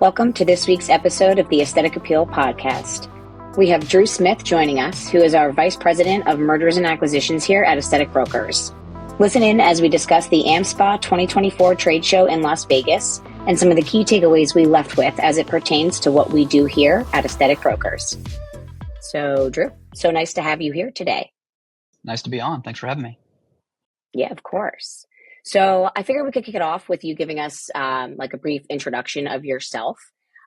Welcome to this week's episode of the Aesthetic Appeal Podcast. We have Drew Smyth joining us, who is our Vice President of Mergers and Acquisitions here at Aesthetic Brokers. Listen in as we discuss the AmSpa 2024 trade show in Las Vegas and some of the key takeaways we left with as it pertains to what we do here at Aesthetic Brokers. So, Drew, so nice to have you here today. Nice to be on. Thanks for having me. Yeah, of course. So I figured we could kick it off with you giving us like a brief introduction of yourself.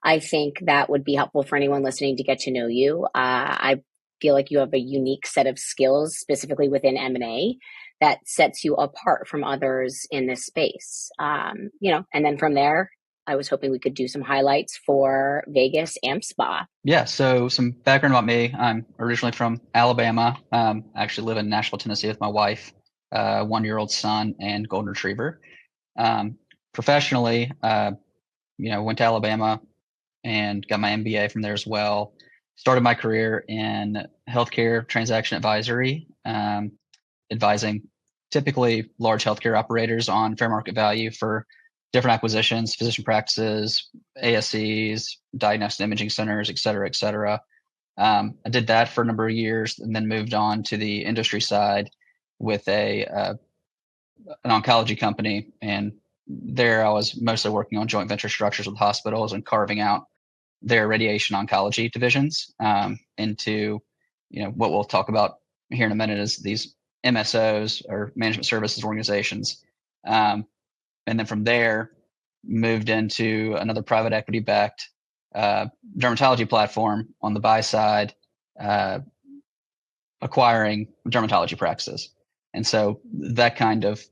I think that would be helpful for anyone listening to get to know you. I feel like you have a unique set of skills, specifically within M&A, that sets you apart from others in this space. And then from there, I was hoping we could do some highlights for Vegas AmSpa. Yeah, so some background about me. I'm originally from Alabama. I actually live in Nashville, Tennessee with my wife, 1-year-old son, and golden retriever. Professionally, went to Alabama and got my MBA from there as well. Started my career in healthcare transaction advisory, advising typically large healthcare operators on fair market value for different acquisitions, physician practices, ASCs, diagnostic imaging centers, et cetera, et cetera. I did that for a number of years and then moved on to the industry side with an oncology company. And there I was mostly working on joint venture structures with hospitals and carving out their radiation oncology divisions into, what we'll talk about here in a minute is these MSOs or management services organizations. And then from there, moved into another private equity-backed dermatology platform on the buy side, acquiring dermatology practices. And so that kind of,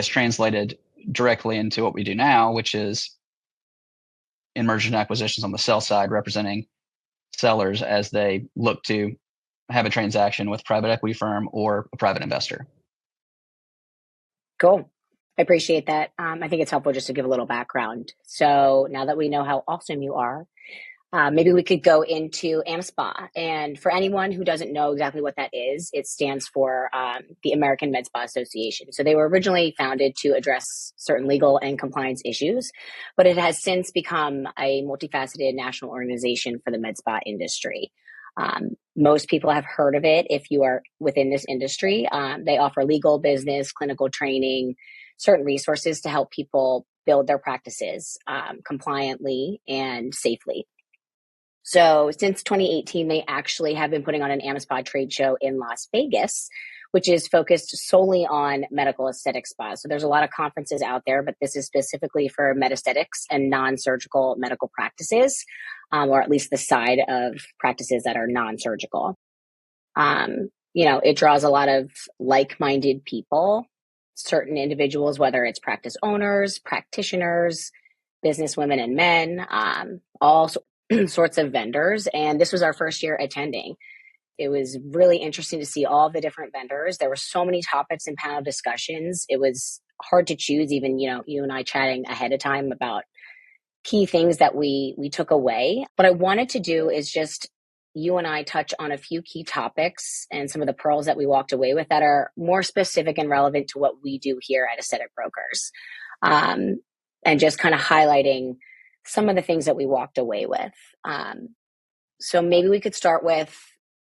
translated directly into what we do now, which is in mergers and acquisitions on the sell side, representing sellers as they look to have a transaction with a private equity firm or a private investor. Cool. I appreciate that. I think it's helpful just to give a little background. So now that we know how awesome you are, maybe we could go into AmSpa. And for anyone who doesn't know exactly what that is, it stands for the American Med Spa Association. So they were originally founded to address certain legal and compliance issues, but it has since become a multifaceted national organization for the med spa industry. Most people have heard of it if you are within this industry. They offer legal, business, clinical training, certain resources to help people build their practices compliantly and safely. So since 2018, they actually have been putting on an AmSpa trade show in Las Vegas, which is focused solely on medical aesthetic spas. So there's a lot of conferences out there, but this is specifically for med aesthetics and non-surgical medical practices, or at least the side of practices that are non-surgical. It draws a lot of like-minded people, certain individuals, whether it's practice owners, practitioners, business women and men, all sorts of vendors. And this was our first year attending. It was really interesting to see all the different vendors. There were so many topics and panel discussions. It was hard to choose, even, you and I chatting ahead of time about key things that we took away. What I wanted to do is just you and I touch on a few key topics and some of the pearls that we walked away with that are more specific and relevant to what we do here at Aesthetic Brokers. And just kind of highlighting some of the things that we walked away with. So maybe we could start with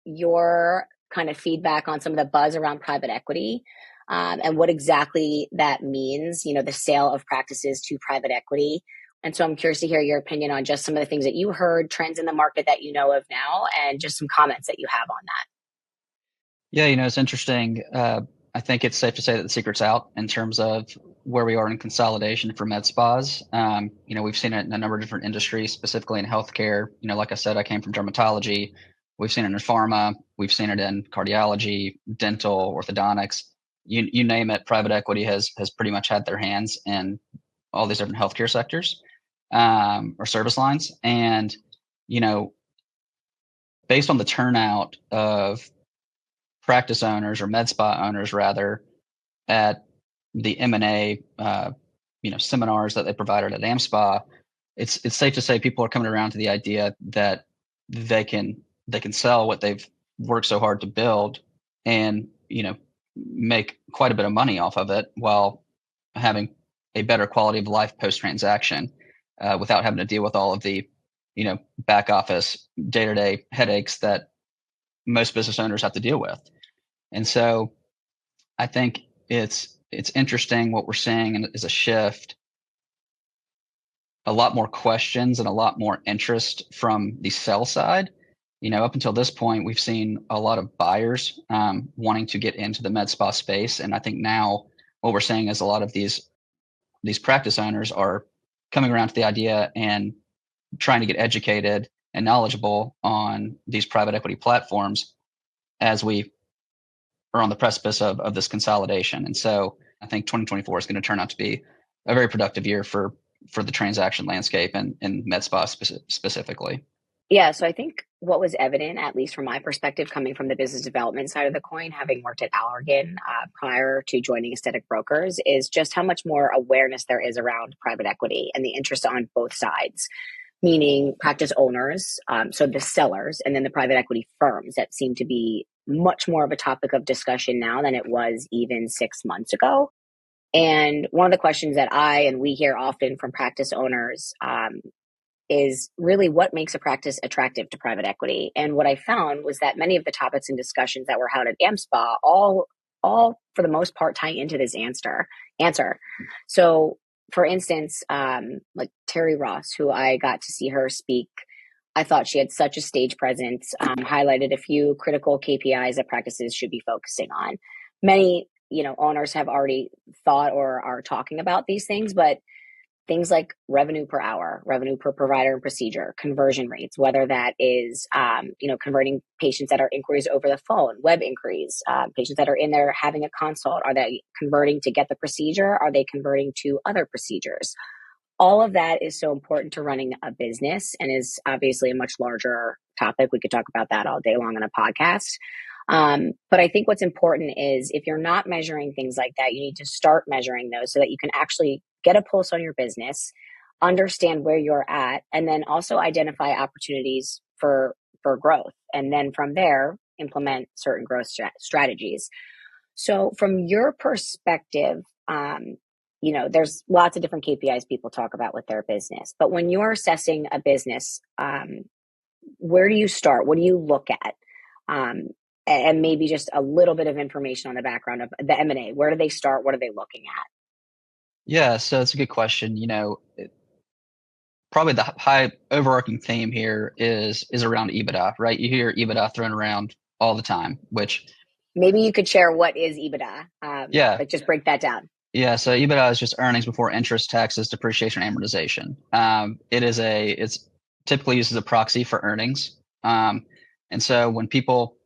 your kind of feedback on some of the buzz around private equity and what exactly that means, the sale of practices to private equity. And so I'm curious to hear your opinion on just some of the things that you heard, trends in the market that you know of now, and just some comments that you have on that. Yeah, it's interesting. I think it's safe to say that the secret's out in terms of where we are in consolidation for med spas. We've seen it in a number of different industries, specifically in healthcare. Like I said, I came from dermatology. We've seen it in pharma. We've seen it in cardiology, dental, orthodontics. You name it, private equity has pretty much had their hands in all these different healthcare sectors or service lines. And, based on the turnout of practice owners or med spa owners rather at the M&A seminars that they provided at AmSpa, it's safe to say people are coming around to the idea that they can sell what they've worked so hard to build and make quite a bit of money off of it while having a better quality of life post-transaction without having to deal with all of the, back office day-to-day headaches that most business owners have to deal with. And so I think it's interesting what we're seeing is a shift, a lot more questions and a lot more interest from the sell side. Up until this point, we've seen a lot of buyers wanting to get into the med spa space. And I think now what we're seeing is a lot of these practice owners are coming around to the idea and trying to get educated and knowledgeable on these private equity platforms as we are on the precipice of this consolidation. And so I think 2024 is going to turn out to be a very productive year for the transaction landscape and med spa specifically. Yeah, so I think what was evident, at least from my perspective, coming from the business development side of the coin, having worked at Allergan prior to joining Aesthetic Brokers, is just how much more awareness there is around private equity and the interest on both sides, meaning practice owners, so the sellers, and then the private equity firms that seem to be much more of a topic of discussion now than it was even 6 months ago. And one of the questions that I and we hear often from practice owners is really what makes a practice attractive to private equity. And what I found was that many of the topics and discussions that were held at AmSpa all for the most part tie into this answer. So for instance, like Terry Ross, who I got to see her speak, I thought she had such a stage presence, highlighted a few critical KPIs that practices should be focusing on. Many, owners have already thought or are talking about these things, but things like revenue per hour, revenue per provider and procedure, conversion rates, whether that is, converting patients that are inquiries over the phone, web inquiries, patients that are in there having a consult, are they converting to get the procedure? Are they converting to other procedures? All of that is so important to running a business and is obviously a much larger topic. We could talk about that all day long on a podcast. But I think what's important is if you're not measuring things like that, you need to start measuring those so that you can actually get a pulse on your business, understand where you're at, and then also identify opportunities for growth. And then from there, implement certain growth strategies. So from your perspective, there's lots of different KPIs people talk about with their business, but when you're assessing a business, where do you start? What do you look at? And maybe just a little bit of information on the background of the M&A. Where do they start? What are they looking at? Yeah, so it's a good question. Probably the high overarching theme here is around EBITDA, right? You hear EBITDA thrown around all the time, which maybe you could share what is EBITDA. Yeah, like just break that down. Yeah, so EBITDA is just earnings before interest, taxes, depreciation, and amortization. It's typically used as a proxy for earnings. And so when people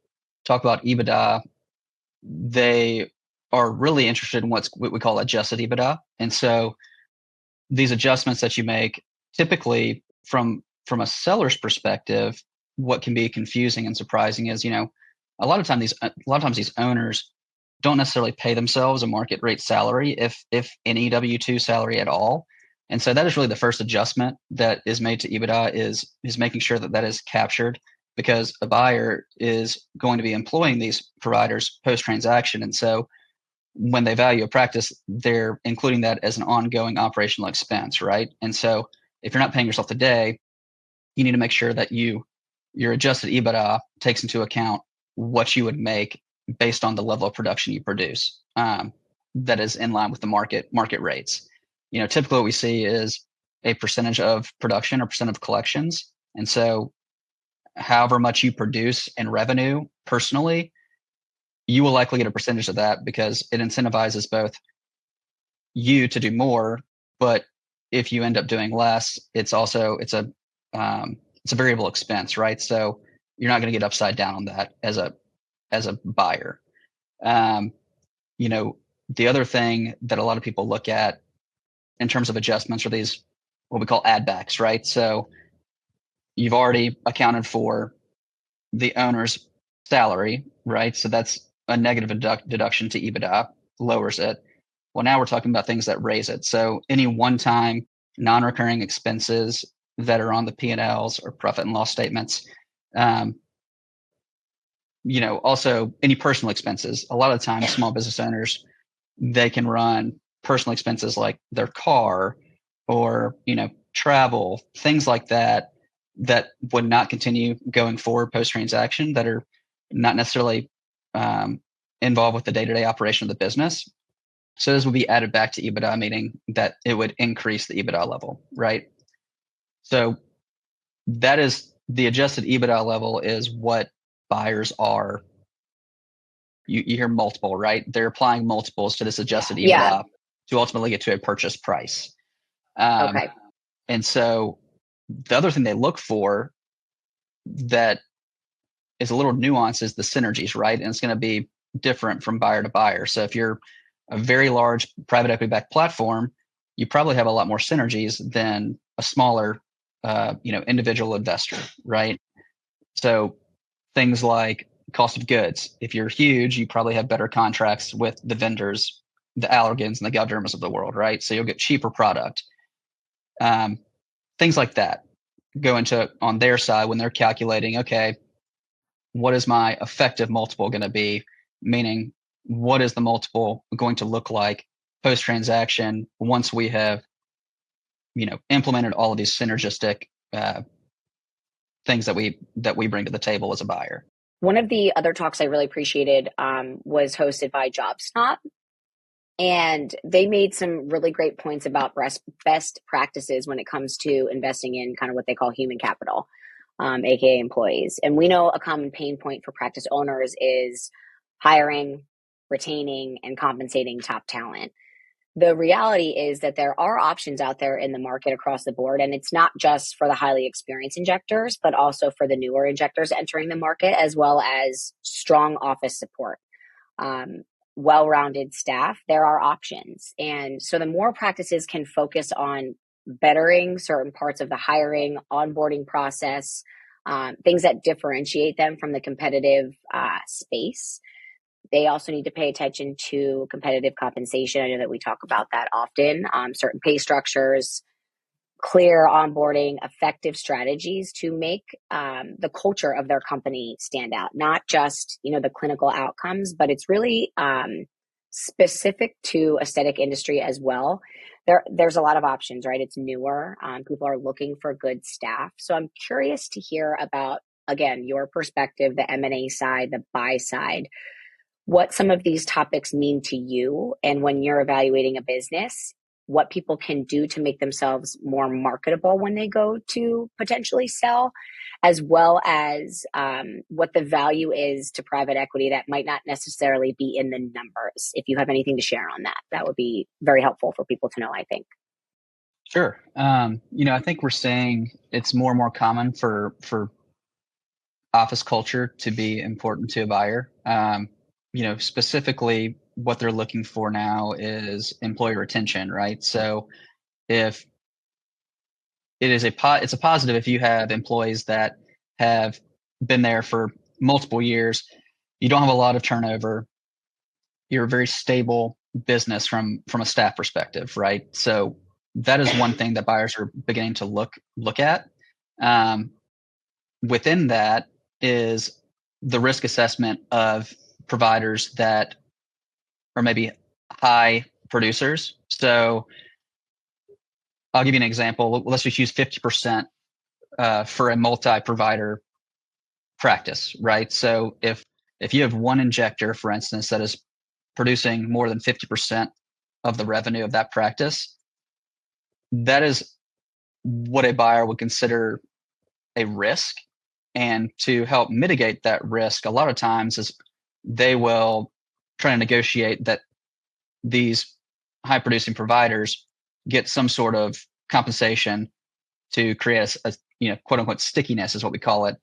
talk about EBITDA, they are really interested in what we call adjusted EBITDA. And so these adjustments that you make, typically from a seller's perspective, what can be confusing and surprising is, a lot of times these owners don't necessarily pay themselves a market rate salary, if any W-2 salary at all. And so that is really the first adjustment that is made to EBITDA is making sure that is captured, because a buyer is going to be employing these providers post-transaction. And so when they value a practice, they're including that as an ongoing operational expense, right? And so if you're not paying yourself today, you need to make sure that your adjusted EBITDA takes into account what you would make based on the level of production you produce, that is in line with the market rates. Typically what we see is a percentage of production or percent of collections. And so however much you produce in revenue personally, you will likely get a percentage of that, because it incentivizes both you to do more, but if you end up doing less, it's a variable expense, right? So you're not going to get upside down on that as a buyer. The other thing that a lot of people look at in terms of adjustments are these, what we call add backs, right? So you've already accounted for the owner's salary, right? So that's a negative deduction to EBITDA, lowers it. Well, now we're talking about things that raise it. So any one-time non-recurring expenses that are on the P&Ls or profit and loss statements, also any personal expenses. A lot of times small business owners, they can run personal expenses like their car or, travel, things like that, that would not continue going forward post-transaction, that are not necessarily involved with the day-to-day operation of the business. So those would be added back to EBITDA, meaning that it would increase the EBITDA level, right? So that is the adjusted EBITDA level is what buyers are. You hear multiple, right? They're applying multiples to this adjusted EBITDA to ultimately get to a purchase price. Okay. And so the other thing they look for that is a little nuanced is the synergies, right? And it's going to be different from buyer to buyer. So if you're a very large private equity backed platform, you probably have a lot more synergies than a smaller, individual investor, right? So things like cost of goods. If you're huge, you probably have better contracts with the vendors, the Allergans and the Galdermas of the world, right? So you'll get cheaper product. Things like that go into on their side when they're calculating, okay, what is my effective multiple going to be? Meaning, what is the multiple going to look like post transaction once we have, implemented all of these synergistic things that we bring to the table as a buyer. One of the other talks I really appreciated was hosted by JobSnot, and they made some really great points about best practices when it comes to investing in kind of what they call human capital, aka employees. And we know a common pain point for practice owners is hiring, retaining, and compensating top talent. The reality is that there are options out there in the market across the board, and it's not just for the highly experienced injectors, but also for the newer injectors entering the market, as well as strong office support. Well-rounded staff, there are options. And so the more practices can focus on bettering certain parts of the hiring, onboarding process, things that differentiate them from the competitive space. They also need to pay attention to competitive compensation. I know that we talk about that often. Certain pay structures, clear onboarding, effective strategies to make the culture of their company stand out. Not just the clinical outcomes, but it's really specific to aesthetic industry as well. There's a lot of options, right? It's newer. People are looking for good staff. So I'm curious to hear about, again, your perspective, the M&A side, the buy side, what some of these topics mean to you, and when you're evaluating a business, what people can do to make themselves more marketable when they go to potentially sell, as well as what the value is to private equity that might not necessarily be in the numbers. If you have anything to share on that, that would be very helpful for people to know, I think. Sure. I think we're seeing it's more and more common for office culture to be important to a buyer. Specifically what they're looking for now is employee retention, right? So if it is it's a positive if you have employees that have been there for multiple years, you don't have a lot of turnover, you're a very stable business from a staff perspective, right? So that is one thing that buyers are beginning to look at. Within that is the risk assessment of providers that are maybe high producers. So I'll give you an example. Let's just use 50% for a multi-provider practice, right? So if you have one injector, for instance, that is producing more than 50% of the revenue of that practice, that is what a buyer would consider a risk. And to help mitigate that risk, a lot of times is they will try to negotiate that these high producing providers get some sort of compensation to create a quote unquote stickiness is what we call it.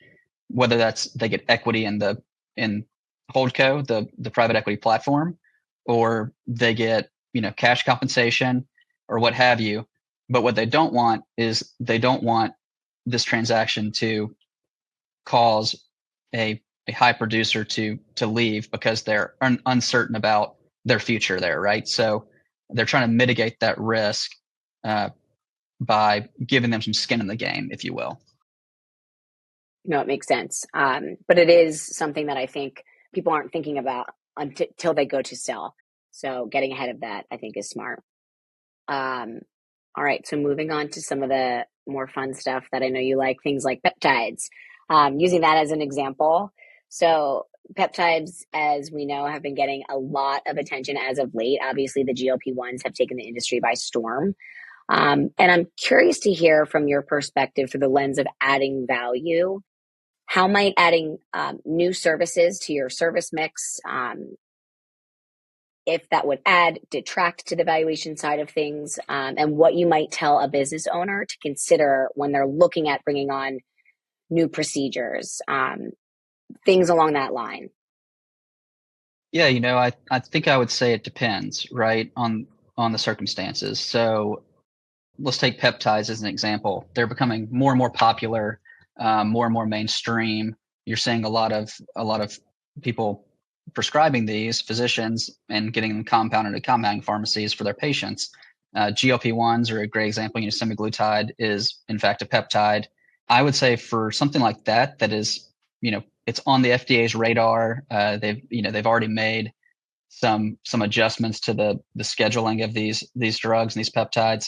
Whether that's they get equity in Holdco, the private equity platform, or they get cash compensation or what have you. But what they don't want is they don't want this transaction to cause a high producer to leave because they're uncertain about their future there, right? So they're trying to mitigate that risk by giving them some skin in the game, if you will. No, it makes sense. But it is something that I think people aren't thinking about until they go to sell. So getting ahead of that, I think, is smart. All right, so moving on to some of the more fun stuff that I know you like, things like peptides. Using that as an example. So peptides, as we know, have been getting a lot of attention as of late. Obviously, the GLP-1s have taken the industry by storm. And I'm curious to hear from your perspective through the lens of adding value. How might adding new services to your service mix, if that would add, detract to the valuation side of things, and what you might tell a business owner to consider when they're looking at bringing on new procedures, things along that line. Yeah, I think I would say it depends, right, on the circumstances. So let's take peptides as an example. They're becoming more and more popular, more and more mainstream. You're seeing a lot of people prescribing these, physicians, and getting them compounded at compounding pharmacies for their patients. GLP-1s are a great example. Semaglutide is in fact a peptide. I would say for something like that, that is, it's on the FDA's radar. They've already made some adjustments to the scheduling of these drugs and these peptides.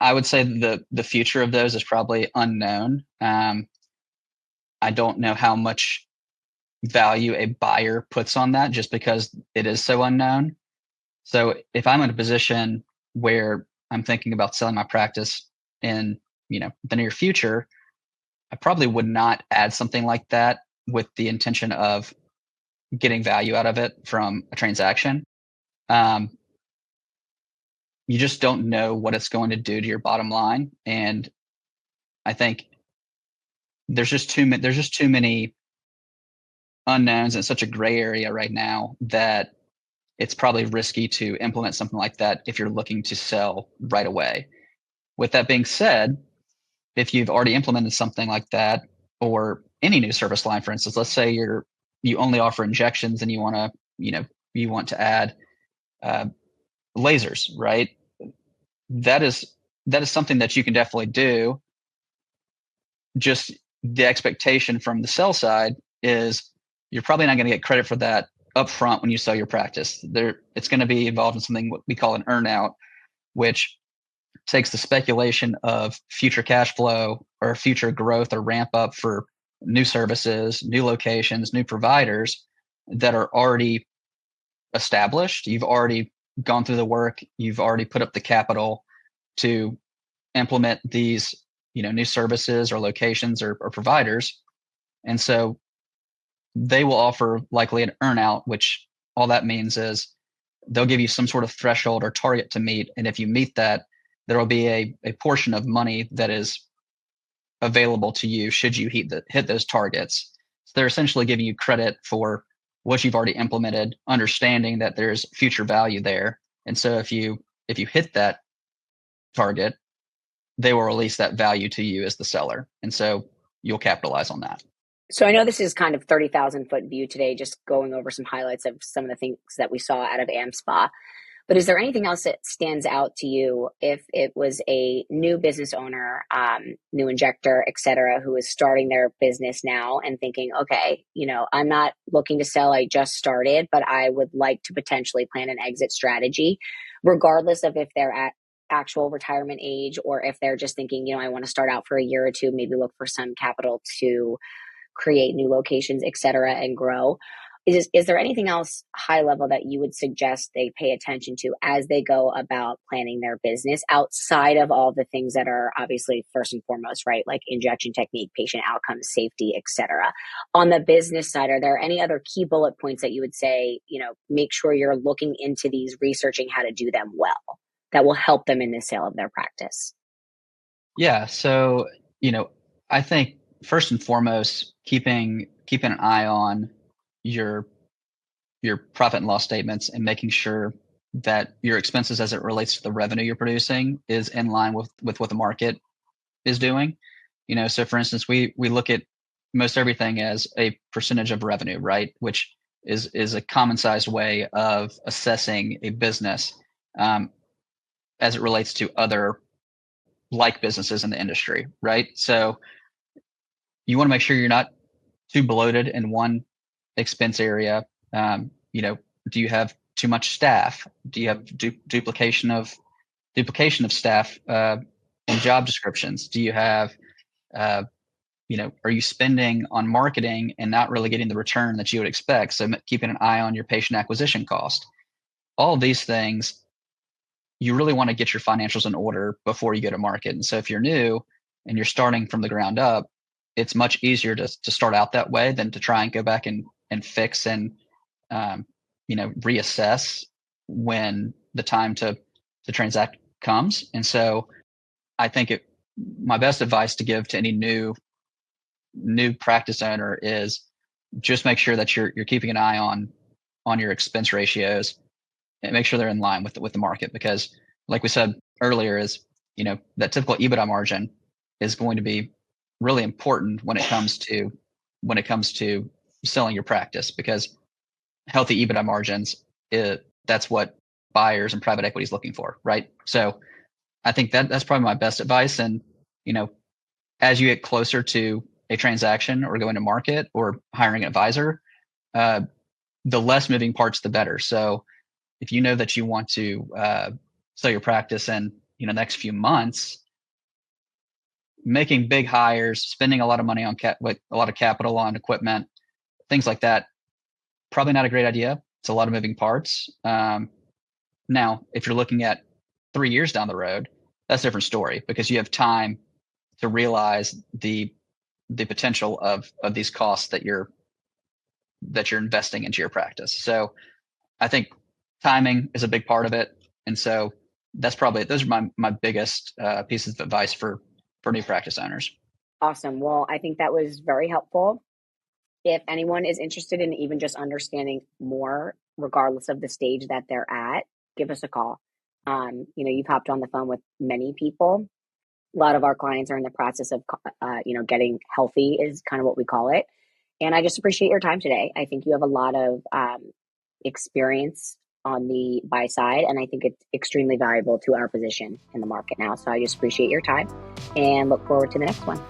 I would say the future of those is probably unknown. I don't know how much value a buyer puts on that just because it is so unknown. So if I'm in a position where I'm thinking about selling my practice in, the near future, I probably would not add something like that with the intention of getting value out of it from a transaction. Um, you just don't know what it's going to do to your bottom line, and I think there's just too many unknowns and such a gray area right now that it's probably risky to implement something like that if you're looking to sell right away. With that being said, if you've already implemented something like that, or any new service line, for instance, let's say you only offer injections and you want to add uh, lasers, right? That is something that you can definitely do. Just the expectation from the sell side is you're probably not going to get credit for that upfront when you sell your practice. It's going to be involved in something what we call an earnout, which takes the speculation of future cash flow or future growth or ramp up for new services, new locations, new providers that are already established. You've already gone through the work. You've already put up the capital to implement these, new services or locations or providers. And so they will offer likely an earnout, which all that means is they'll give you some sort of threshold or target to meet. And if you meet that, there will be a portion of money that is available to you should you hit those targets. So they're essentially giving you credit for what you've already implemented, understanding that there's future value there. And so if you hit that target, they will release that value to you as the seller. And so you'll capitalize on that. So I know this is kind of 30,000 foot view today, just going over some highlights of some of the things that we saw out of AmSpa. But is there anything else that stands out to you if it was a new business owner, new injector, et cetera, who is starting their business now and thinking, okay, I'm not looking to sell, I just started, but I would like to potentially plan an exit strategy, regardless of if they're at actual retirement age or if they're just thinking, I want to start out for a year or two, maybe look for some capital to create new locations, et cetera, and grow. Is there anything else high level that you would suggest they pay attention to as they go about planning their business outside of all the things that are obviously first and foremost, right? Like injection technique, patient outcomes, safety, et cetera. On the business side, are there any other key bullet points that you would say, make sure you're looking into these, researching how to do them well, that will help them in the sale of their practice? Yeah. So, I think first and foremost, keeping an eye on your your profit and loss statements and making sure that your expenses as it relates to the revenue you're producing is in line with what the market is doing. So for instance, we look at most everything as a percentage of revenue, right? Which is a common sized way of assessing a business as it relates to other like businesses in the industry, right? So you want to make sure you're not too bloated in one expense area. Do you have too much staff? Do you have duplication of staff and job descriptions? Do you have are you spending on marketing and not really getting the return that you would expect? So keeping an eye on your patient acquisition cost. All of these things, you really want to get your financials in order before you go to market. And so if you're new and you're starting from the ground up, it's much easier to start out that way than to try and go back and fix and reassess when the time to transact comes. And so I think my best advice to give to any new practice owner is just make sure that you're keeping an eye on your expense ratios and make sure they're in line with the market, because like we said earlier is, that typical EBITDA margin is going to be really important when it comes to selling your practice, because healthy EBITDA margins, that's what buyers and private equity is looking for, right? So I think that's probably my best advice. And, as you get closer to a transaction or going to market or hiring an advisor, the less moving parts, the better. So if you know that you want to sell your practice in the next few months, making big hires, spending a lot of money on with a lot of capital on equipment, things like that, probably not a great idea. It's a lot of moving parts. Now, if you're looking at 3 years down the road, that's a different story, because you have time to realize the potential of these costs that you're investing into your practice. So I think timing is a big part of it. And so those are my biggest pieces of advice for new practice owners. Awesome. Well, I think that was very helpful. If anyone is interested in even just understanding more, regardless of the stage that they're at, give us a call. You've hopped on the phone with many people. A lot of our clients are in the process of, getting healthy, is kind of what we call it. And I just appreciate your time today. I think you have a lot of experience on the buy side, and I think it's extremely valuable to our position in the market now. So I just appreciate your time and look forward to the next one.